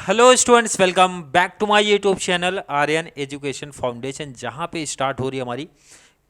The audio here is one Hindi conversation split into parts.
Hello students, welcome back to my YouTube channel Aryan education foundation, जहां पे स्टार्ट हो रही है हमारी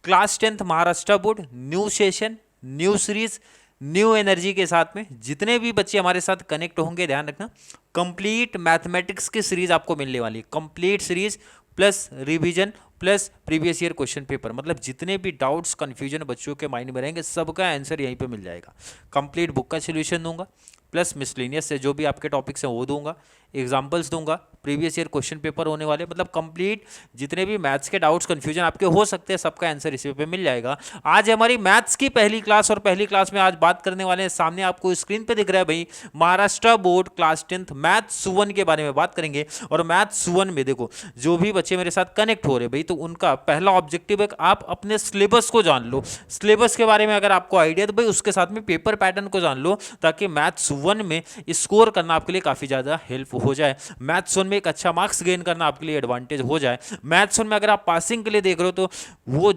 class 10th Maharashtra board new session, new series, new energy के साथ में। जितने भी बच्चे हमारे साथ कनेक्ट होंगे, ध्यान रखना, कंप्लीट मैथमेटिक्स की सीरीज आपको मिलने वाली है। Complete series plus revision plus previous year question paper, मतलब जितने भी डाउट्स कन्फ्यूजन बच्चों के माइंड में रहेंगे सबका आंसर यहीं पे मिल जाएगा। कंप्लीट बुक का सोल्यूशन दूंगा, प्लस मिसलेनियस से जो भी आपके टॉपिक्स हैं वो दूंगा, एग्जाम्पल्स दूंगा, प्रीवियस ईयर क्वेश्चन पेपर होने वाले, मतलब कंप्लीट जितने भी मैथ्स के डाउट्स कन्फ्यूजन आपके हो सकते हैं सबका आंसर इसी पे मिल जाएगा। आज हमारी मैथ्स की पहली क्लास, और पहली क्लास में आज बात करने वाले हैं, सामने आपको स्क्रीन पे दिख रहा है भाई, Maharashtra board class 10th maths 1 के बारे में बात करेंगे। और मैथ्स 1 में देखो, जो भी बच्चे मेरे साथ कनेक्ट हो रहे भाई, तो उनका पहला ऑब्जेक्टिव है आप अपने सिलेबस को जान लो। सिलेबस के बारे में अगर आपको आइडिया, तो भाई उसके साथ में पेपर पैटर्न को जान लो, ताकि मैथ्स 1 में स्कोर करना आपके लिए काफी ज्यादा हेल्प हो जाए। मैथ्स 1 में एक अच्छा मार्क्स गेन करना आपके लिए एडवांटेज हो जाए। मैथ्स 1 में अगर आप पासिंग के लिए देख रहे हो, तो वो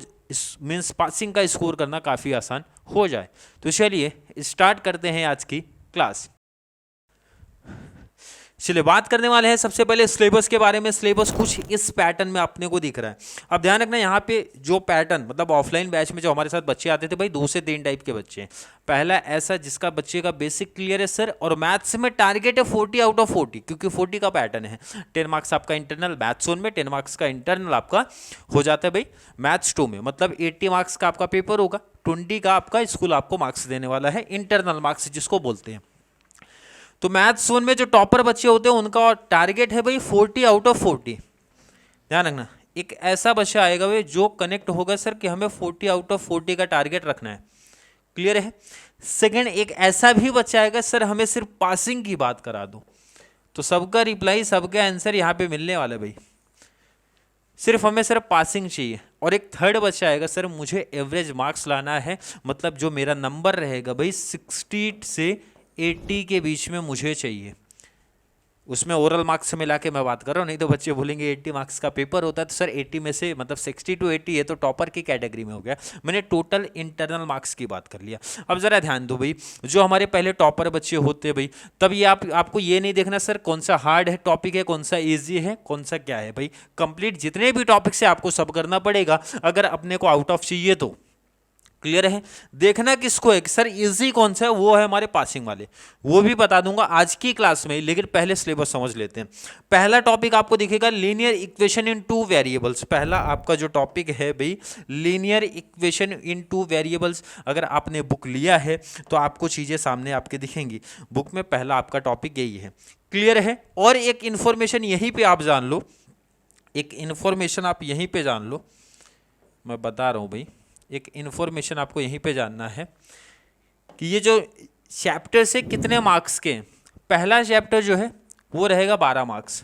मीन्स पासिंग का स्कोर करना काफी आसान हो जाए। तो चलिए स्टार्ट करते हैं आज की क्लास। चलिए बात करने वाले हैं सबसे पहले सिलेबस के बारे में। सिलेबस कुछ इस पैटर्न में अपने को दिख रहा है। अब ध्यान रखना, यहाँ पे जो पैटर्न, मतलब ऑफलाइन बैच में जो हमारे साथ बच्चे आते थे भाई, 2 से 3 टाइप के बच्चे हैं। पहला ऐसा जिसका बच्चे का बेसिक क्लियर है सर, और मैथ्स में टारगेट है 40 आउट ऑफ 40, क्योंकि 40 का पैटर्न है। 10 मार्क्स आपका इंटरनल मैथ्स 1 में, 10 मार्क्स का इंटरनल आपका हो जाता है भाई मैथ्स 2 में, मतलब 80 मार्क्स का आपका पेपर होगा, 20 का आपका स्कूल आपको मार्क्स देने वाला है, इंटरनल मार्क्स जिसको बोलते हैं। तो मैथ्स 1 में जो टॉपर बच्चे होते हैं उनका टारगेट है भाई 40 आउट ऑफ 40। ध्यान रखना, एक ऐसा बच्चा आएगा भाई जो कनेक्ट होगा सर कि हमें 40 आउट ऑफ 40 का टारगेट रखना है। क्लियर है। सेकंड, एक ऐसा भी बच्चा आएगा सर हमें सिर्फ पासिंग की बात करा दो। तो सबका रिप्लाई, सबका आंसर यहाँ पे मिलने वाला है भाई, सिर्फ हमें सिर्फ पासिंग चाहिए। और एक थर्ड बच्चा आएगा सर मुझे एवरेज मार्क्स लाना है, मतलब जो मेरा नंबर रहेगा भाई 60 से 80 के बीच में मुझे चाहिए। उसमें ओरल मार्क्स से मिला के मैं बात कर रहा हूँ, नहीं तो बच्चे बोलेंगे 80 मार्क्स का पेपर होता है, तो सर 80 में से मतलब 60 to 80 है तो टॉपर की कैटेगरी में हो गया। मैंने टोटल इंटरनल मार्क्स की बात कर लिया। अब जरा ध्यान दो भाई, जो हमारे पहले टॉपर बच्चे होते हैं भाई, तब ये आपको ये नहीं देखना सर कौन सा हार्ड है टॉपिक है, कौन सा ईजी है, कौन सा क्या है भाई। कंप्लीट जितने भी टॉपिक्स है आपको सब करना पड़ेगा अगर अपने को आउट ऑफ चाहिए तो। क्लियर है। देखना किसको है कि सर इजी कौन सा है, वो है हमारे पासिंग वाले, वो भी बता दूंगा आज की क्लास में, लेकिन पहले सिलेबस समझ लेते हैं। पहला टॉपिक आपको दिखेगा लीनियर इक्वेशन इन 2 वेरिएबल्स। पहला आपका जो टॉपिक है भाई लीनियर इक्वेशन इन 2 वेरिएबल्स। अगर आपने बुक लिया है तो आपको चीजें सामने आपके दिखेंगी। बुक में पहला आपका टॉपिक यही है। क्लियर है। और एक इंफॉर्मेशन यहीं पे आप जान लो, एक इंफॉर्मेशन आप यहीं पे जान लो, मैं बता रहा हूं भाई, एक इन्फॉर्मेशन आपको यहीं पे जानना है कि ये जो चैप्टर से कितने मार्क्स के। पहला चैप्टर जो है वो रहेगा 12 मार्क्स।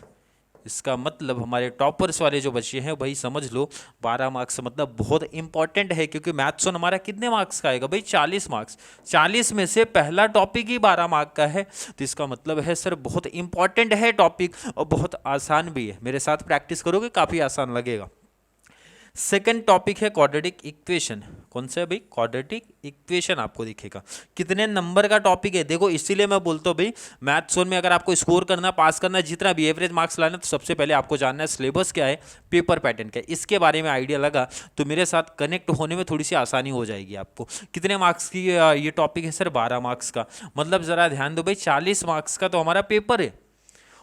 इसका मतलब हमारे टॉपर्स वाले जो बच्चे हैं भाई समझ लो 12 मार्क्स मतलब बहुत इंपॉर्टेंट है, क्योंकि मैथ्स वन हमारा कितने मार्क्स का आएगा भाई 40 मार्क्स। 40 में से पहला टॉपिक ही 12 मार्क का है, तो इसका मतलब है सर बहुत इंपॉर्टेंट है टॉपिक, और बहुत आसान भी है। मेरे साथ प्रैक्टिस करोगे काफ़ी आसान लगेगा। सेकेंड टॉपिक है क्वाड्रेटिक इक्वेशन। कौन सा है भाई? क्वाड्रेटिक इक्वेशन आपको दिखेगा। कितने नंबर का टॉपिक है देखो, इसीलिए मैं बोलता हूँ भाई मैथ्स वन में अगर आपको स्कोर करना, पास करना, जितना भी एवरेज मार्क्स लाना, तो सबसे पहले आपको जानना है सिलेबस क्या है, पेपर पैटर्न क्या है। इसके बारे में आइडिया लगा तो मेरे साथ कनेक्ट होने में थोड़ी सी आसानी हो जाएगी आपको। कितने मार्क्स की ये टॉपिक है सर? 12 मार्क्स का। मतलब जरा ध्यान दो भाई 40 मार्क्स का तो हमारा पेपर है,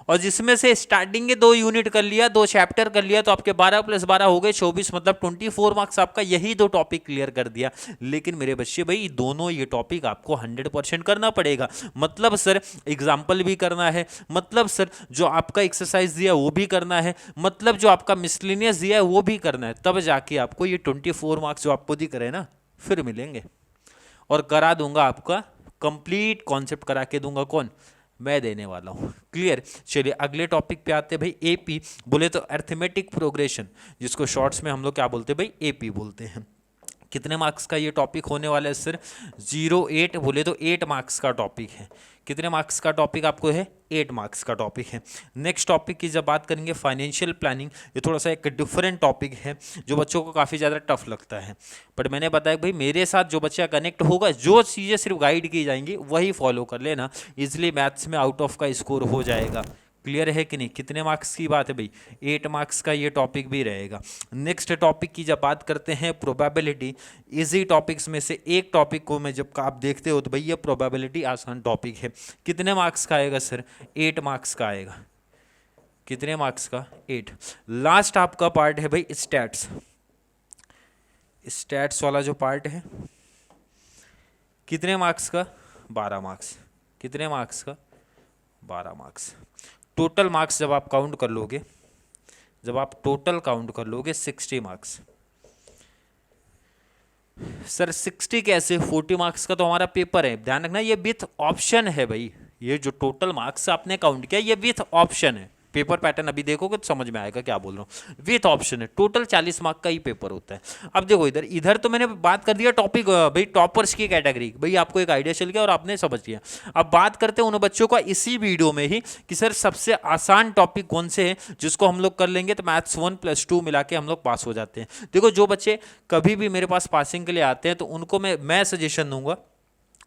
और जिसमें से स्टार्टिंग के 2 यूनिट कर लिया, 2 चैप्टर कर लिया, तो आपके 12 + 12 हो गए 24, मतलब 24 मार्क्स आपका यही 2 टॉपिक क्लियर कर दिया। लेकिन मेरे बच्चे भाई दोनों ये टॉपिक आपको 100% करना पड़ेगा। मतलब सर एग्जाम्पल भी करना है, मतलब सर जो आपका एक्सरसाइज दिया वो भी करना है, मतलब जो आपका मिसलेनियस दिया है वो भी करना है, तब जाके आपको ये 24 मार्क्स जो आपको दिख रहे हैं ना फिर मिलेंगे। और करा दूंगा आपका कंप्लीट कॉन्सेप्ट करा के दूंगा, कौन? मैं देने वाला हूँ। क्लियर। चलिए अगले टॉपिक पे आते हैं भाई। एपी बोले तो अर्थमेटिक प्रोग्रेशन, जिसको शॉर्ट्स में हम लोग क्या बोलते हैं भाई? एपी बोलते हैं। कितने मार्क्स का ये टॉपिक होने वाला है सर? 08 बोले तो 8 मार्क्स का टॉपिक है। कितने मार्क्स का टॉपिक आपको है? 8 मार्क्स का टॉपिक है। नेक्स्ट टॉपिक की जब बात करेंगे फाइनेंशियल प्लानिंग, ये थोड़ा सा एक डिफरेंट टॉपिक है जो बच्चों को काफ़ी ज़्यादा टफ लगता है, बट मैंने बताया भाई मेरे साथ जो बच्चा कनेक्ट होगा, जो चीज़ें सिर्फ गाइड की जाएंगी वही फॉलो कर लेना, इजिली मैथ्स में आउट ऑफ का स्कोर हो जाएगा। क्लियर है कि नहीं? कितने मार्क्स की बात है भाई? 8 मार्क्स का ये टॉपिक भी रहेगा। नेक्स्ट टॉपिक की जब बात करते हैं प्रोबेबिलिटी, इजी टॉपिक्स में से एक टॉपिक को मैं जब आप देखते हो तो भाई ये प्रोबेबिलिटी आसान टॉपिक है। कितने मार्क्स का आएगा सर? 8 मार्क्स का आएगा। कितने मार्क्स का? 8। लास्ट आपका पार्ट है भाई स्टैट्स। स्टैट्स वाला जो पार्ट है कितने मार्क्स का? 12 मार्क्स। कितने मार्क्स का? 12 मार्क्स। टोटल मार्क्स जब आप काउंट कर लोगे, जब आप टोटल काउंट कर लोगे 60 मार्क्स। सर 60 कैसे? 40 मार्क्स का तो हमारा पेपर है, ध्यान रखना ये विथ ऑप्शन है भाई। ये जो टोटल मार्क्स आपने काउंट किया ये विथ ऑप्शन है। पेपर पैटर्न अभी देखोगे तो समझ में आएगा क्या बोल रहा हूँ। विथ ऑप्शन है, टोटल 40 मार्क का ही पेपर होता है। अब देखो इधर इधर तो मैंने बात कर दिया टॉपिक भाई टॉपर्स की कैटेगरी, भाई आपको एक आइडिया चल गया और आपने समझ लिया। अब बात करते हैं उन बच्चों का इसी वीडियो में ही कि सर सबसे आसान टॉपिक कौन से हैं जिसको हम लोग कर लेंगे तो मैथ्स 1+2 मिला के हम लोग पास हो जाते हैं। देखो जो बच्चे कभी भी मेरे पास पासिंग के लिए आते हैं तो उनको मैं सजेशन दूंगा,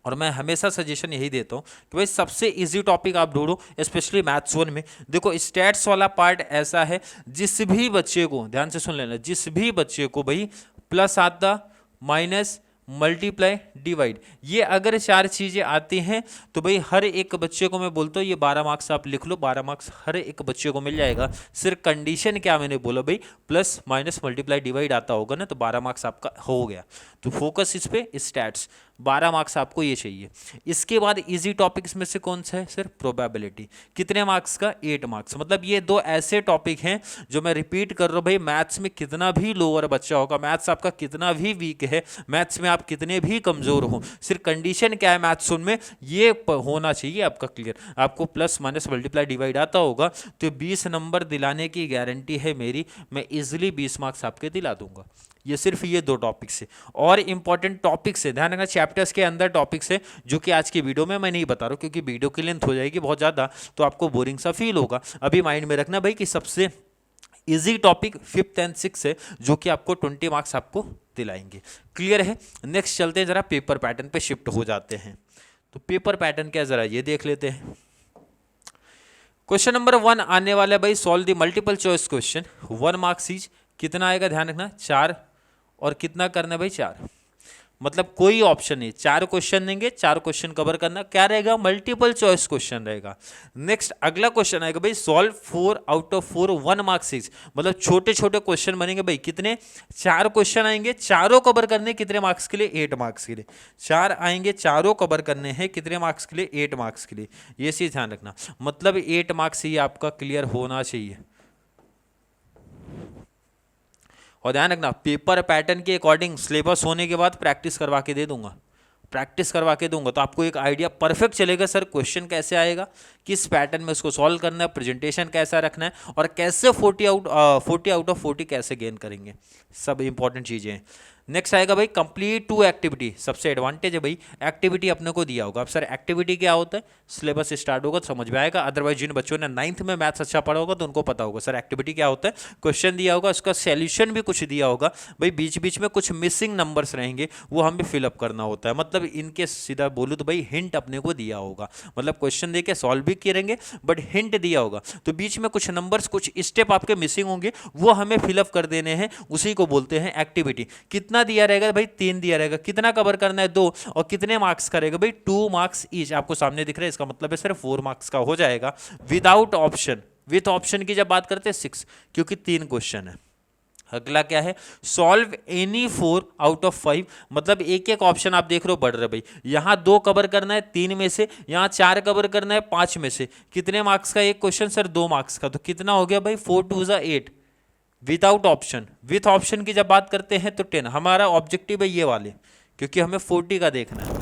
और मैं हमेशा सजेशन यही देता हूँ कि भाई सबसे इजी टॉपिक आप ढूंढो, स्पेशली मैथ्स 1 में। देखो स्टैट्स वाला पार्ट ऐसा है जिस भी बच्चे को, ध्यान से सुन लेना, जिस भी बच्चे को भाई प्लस आता, माइनस, मल्टीप्लाई, डिवाइड, ये अगर 4 चीज़ें आती हैं तो भाई हर एक बच्चे को मैं बोलता हूँ ये 12 मार्क्स आप लिख लो, 12 मार्क्स हर एक बच्चे को मिल जाएगा। सिर्फ कंडीशन क्या मैंने बोला भाई, प्लस माइनस मल्टीप्लाई डिवाइड आता होगा ना तो 12 मार्क्स आपका हो गया। तो फोकस इस पे स्टैट्स, 12 मार्क्स आपको ये चाहिए। इसके बाद इजी टॉपिक्स में से कौन सा है सर? प्रोबेबिलिटी। कितने मार्क्स का? 8 मार्क्स। मतलब ये दो ऐसे टॉपिक हैं जो मैं रिपीट कर रहा हूँ भाई, मैथ्स में कितना भी लोअर बच्चा होगा, मैथ्स आपका कितना भी वीक है, मैथ्स में आप कितने भी कमजोर हो, सिर्फ कंडीशन क्या है मैथ्स में ये होना चाहिए आपका क्लियर। आपको प्लस माइनस मल्टीप्लाई डिवाइड आता होगा तो 20 नंबर दिलाने की गारंटी है मेरी, मैं इजिली 20 मार्क्स आपके दिला दूंगा। ये सिर्फ ये दो टॉपिक्स है। और इंपॉर्टेंट टॉपिक्स है, ध्यान रखना चैप्टर्स के अंदर टॉपिक्स है जो कि आज की वीडियो में मैं नहीं बता रहा हूँ क्योंकि वीडियो की लेंथ हो जाएगी बहुत ज़्यादा तो आपको बोरिंग सा फील होगा। अभी माइंड में रखना भाई कि सबसे easy topic 5th and 6th है जो कि आपको 20 मार्क्स आपको दिलाएंगे। क्लियर है? नेक्स्ट चलते हैं, जरा पेपर पैटर्न पे शिफ्ट हो जाते हैं। तो पेपर पैटर्न क्या जरा ये देख लेते हैं। क्वेश्चन नंबर 1 आने वाला है भाई, solve the multiple choice question, 1 marks each. कितना आएगा ध्यान रखना? 4। और कितना करना है भाई? 4। मतलब कोई ऑप्शन नहीं, 4 क्वेश्चन देंगे, 4 क्वेश्चन कवर करना। क्या रहेगा? मल्टीपल चॉइस क्वेश्चन रहेगा। नेक्स्ट अगला क्वेश्चन आएगा भाई, solve 4 out of 4 1 marks each. मतलब छोटे छोटे क्वेश्चन बनेंगे भाई, कितने? 4 क्वेश्चन आएंगे, चारों कवर करने कितने मार्क्स के लिए? 8 मार्क्स के लिए। 4 आएंगे, चारों कवर करने हैं कितने मार्क्स के लिए? 8 मार्क्स के लिए। ये चीज ध्यान रखना, मतलब 8 मार्क्स ही आपका क्लियर होना चाहिए। और ध्यान रखना पेपर पैटर्न के अकॉर्डिंग सिलेबस होने के बाद प्रैक्टिस करवा के दे दूंगा, प्रैक्टिस करवा के दूंगा तो आपको एक आइडिया परफेक्ट चलेगा सर क्वेश्चन कैसे आएगा, किस पैटर्न में उसको सॉल्व करना है, प्रेजेंटेशन कैसा रखना है और कैसे 40 आउट ऑफ 40 कैसे गेन करेंगे, सब इंपॉर्टेंट चीज़ें हैं। नेक्स्ट आएगा भाई कंप्लीट 2 एक्टिविटी। सबसे एडवांटेज है भाई एक्टिविटी अपने को दिया होगा। अब सर एक्टिविटी क्या होता है? सिलेबस स्टार्ट होगा तो समझ में आएगा, अदरवाइज जिन बच्चों ने 9th में मैथ्स अच्छा पढ़ा होगा तो उनको पता होगा सर एक्टिविटी क्या होता है। क्वेश्चन दिया होगा, उसका सॉल्यूशन भी कुछ दिया होगा भाई, बीच बीच में कुछ मिसिंग नंबर्स रहेंगे वो हमें फिलअप करना होता है। मतलब इनके सीधा बोलूँ तो भाई हिंट अपने को दिया होगा, मतलब क्वेश्चन दे के सॉल्व भी करेंगे बट हिंट दिया होगा तो बीच में कुछ नंबर्स कुछ स्टेप आपके मिसिंग होंगे वो हमें फिलअप कर देने हैं, उसी को बोलते हैं एक्टिविटी। कितना दिया रहेगा भाई? 3 दिया रहेगा। कितना कवर करना है? 2। और कितने मार्क्स करेगा भाई? 2 मार्क्स ईच। आपको सामने दिख रहा है, इसका मतलब है सिर्फ 4 मार्क्स का हो जाएगा विदाउट ऑप्शन। विथ ऑप्शन की जब बात करते हैं 6 क्योंकि 3 क्वेश्चन है। अगला क्या है? Solve any 4 out of 5। मतलब एक एक ऑप्शन आप देख रहे हो बढ़ रहे भाई, यहां 2 कवर करना है 3 में से, यहां 4 कवर करना है 5 में से। कितने मार्क्स का एक क्वेश्चन सर? 2 मार्क्स का। तो कितना हो गया भाई? 4 2 ज़ा 8 विदाउट ऑप्शन। विथ ऑप्शन की जब बात करते हैं तो 10। हमारा ऑब्जेक्टिव है ये वाले क्योंकि हमें 40 का देखना है।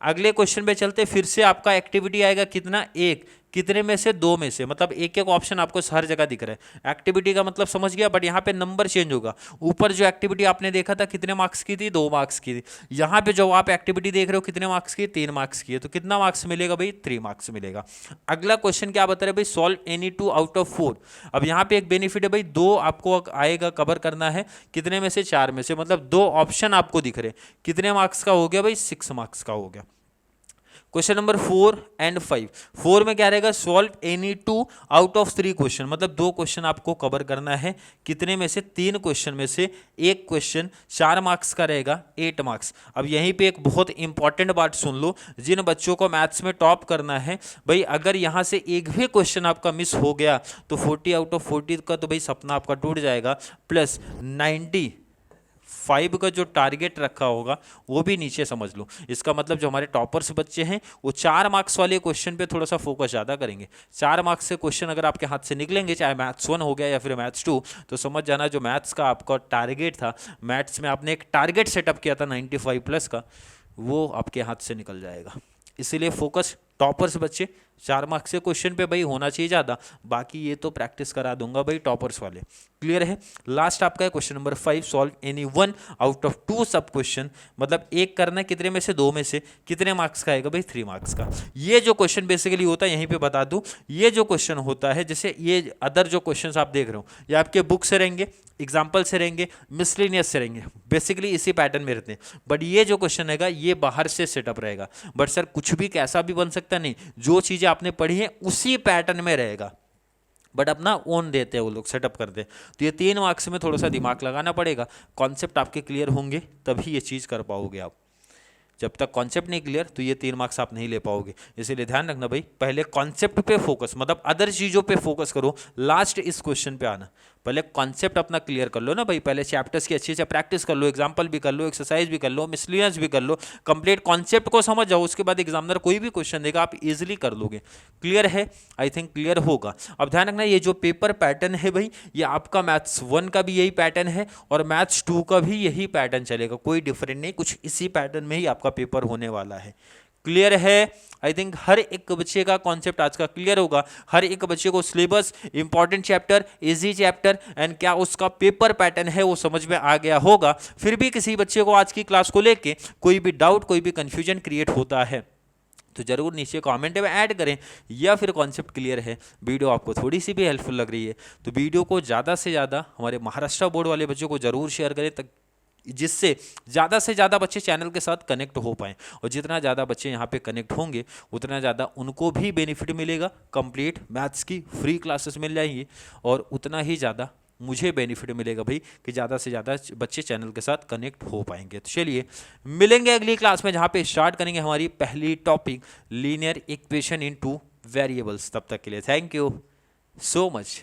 अगले क्वेश्चन पे चलते, फिर से आपका एक्टिविटी आएगा कितना? 1। कितने में से? 2 में से। मतलब एक एक ऑप्शन आपको हर जगह दिख रहा है। एक्टिविटी का मतलब समझ गया, बट यहाँ पे नंबर चेंज होगा। ऊपर जो एक्टिविटी आपने देखा था कितने मार्क्स की थी? 2 मार्क्स की थी। यहाँ पे जो आप एक्टिविटी देख रहे हो कितने मार्क्स की? 3 मार्क्स की है। तो कितना मार्क्स मिलेगा भाई? 3 मार्क्स मिलेगा। अगला क्वेश्चन क्या बता रहे भाई? Solve any 2 out of 4। अब यहाँ पे एक बेनिफिट है भाई, 2 आपको आएगा कवर करना है कितने में से? 4 में से। मतलब 2 ऑप्शन आपको दिख रहे, कितने मार्क्स का हो गया भाई? 6 मार्क्स का हो गया। Question number 4 and 5। 4 में क्या रहेगा, solve any 2 out of 3 question, मतलब 2 क्वेश्चन आपको कवर करना है। कितने में से, 3 क्वेश्चन में से एक क्वेश्चन 4 मार्क्स का रहेगा, 8 मार्क्स। अब यहीं पे एक बहुत इंपॉर्टेंट बात सुन लो, जिन बच्चों को मैथ्स में टॉप करना है भाई, अगर यहाँ से एक भी क्वेश्चन आपका मिस हो गया तो 40 आउट ऑफ 40 का तो भाई सपना आपका टूट जाएगा, प्लस 95 का जो टारगेट रखा होगा वो भी नीचे समझ लो। इसका मतलब जो हमारे टॉपर्स बच्चे हैं वो 4 मार्क्स वाले क्वेश्चन पे थोड़ा सा फोकस ज़्यादा करेंगे। 4 मार्क्स से क्वेश्चन अगर आपके हाथ से निकलेंगे, चाहे मैथ्स 1 हो गया या फिर मैथ्स 2, तो समझ जाना जो मैथ्स का आपका टारगेट था, मैथ्स में आपने एक टारगेट सेटअप किया था 95 प्लस का, वो आपके हाथ से निकल जाएगा। इसीलिए फोकस टॉपर्स बच्चे, 4 मार्क्स से क्वेश्चन पे भाई होना चाहिए ज़्यादा, बाकी ये तो प्रैक्टिस करा दूंगा भाई टॉपर्स वाले। क्लियर है। लास्ट आपका है question number 5, solve any 1 out of 2 सब क्वेश्चन, मतलब एक करना है, कितने में से, 2 में से, कितने मार्क्स का आएगा भाई, 3 मार्क्स का। ये जो क्वेश्चन बेसिकली होता है, यहीं पे बता दूं, ये जो क्वेश्चन होता है, जैसे ये अदर जो क्वेश्चन आप देख रहे हो, ये आपके बुक से रहेंगे, एग्जाम्पल से रहेंगे, मिसलिनियस से रहेंगे, बेसिकली इसी पैटर्न में रहते हैं। बट ये जो क्वेश्चन रहेगा ये बाहर से सेटअप रहेगा। बट सर कुछ भी कैसा भी बन सकता नहीं, जो चीज़ें आपने पढ़ी हैं उसी पैटर्न में रहेगा, बट अपना ओन देते हैं वो लोग, सेटअप करते हैं। तो ये 3 मार्क्स में थोड़ा सा दिमाग लगाना पड़ेगा, कॉन्सेप्ट आपके क्लियर होंगे तभी ये चीज़ कर पाओगे आप। जब तक कॉन्सेप्ट नहीं क्लियर तो ये 3 मार्क्स आप नहीं ले पाओगे। इसीलिए ध्यान रखना भाई, पहले कॉन्सेप्ट पे फोकस, मतलब अदर चीज़ों पे फोकस करो, लास्ट इस क्वेश्चन पे आना। पहले कॉन्सेप्ट अपना क्लियर कर लो ना भाई, पहले चैप्टर्स की अच्छे से प्रैक्टिस कर लो, एग्जाम्पल भी कर लो, एक्सरसाइज भी कर लो, मिसलिनियस भी कर लो, कंप्लीट कॉन्सेप्ट को समझ जाओ, उसके बाद एग्जामिनर कोई भी क्वेश्चन देगा आप इजीली कर लोगे। क्लियर है, आई थिंक क्लियर होगा। अब ध्यान रखना, ये जो पेपर पैटर्न है भाई, ये आपका मैथ्स 1 का भी यही पैटर्न है और मैथ्स 2 का भी यही पैटर्न चलेगा, कोई डिफरेंट नहीं, कुछ इसी पैटर्न में ही आपका पेपर होने वाला है। क्लियर है। आई थिंक हर एक बच्चे का कॉन्सेप्ट आज का क्लियर होगा, हर एक बच्चे को syllabus, important chapter, easy chapter and क्या उसका पेपर पैटर्न है वो समझ में आ गया होगा। फिर भी किसी बच्चे को आज की क्लास को लेके कोई भी डाउट, कोई भी कंफ्यूजन क्रिएट होता है तो जरूर नीचे कमेंट में ऐड करें, या फिर कॉन्सेप्ट क्लियर है, वीडियो आपको थोड़ी सी भी हेल्पफुल लग रही है तो वीडियो को ज़्यादा से ज़्यादा हमारे महाराष्ट्र बोर्ड वाले बच्चों को जरूर शेयर करें, तक जिससे ज़्यादा से ज़्यादा बच्चे चैनल के साथ कनेक्ट हो पाएँ। और जितना ज़्यादा बच्चे यहाँ पे कनेक्ट होंगे उतना ज़्यादा उनको भी बेनिफिट मिलेगा, कंप्लीट मैथ्स की फ्री क्लासेस मिल जाएंगी, और उतना ही ज़्यादा मुझे बेनिफिट मिलेगा भाई कि ज़्यादा से ज़्यादा बच्चे चैनल के साथ कनेक्ट हो पाएंगे। तो चलिए मिलेंगे अगली क्लास में, जहाँ पे स्टार्ट करेंगे हमारी पहली topic, linear equation in 2 variables. तब तक के लिए थैंक यू सो मच।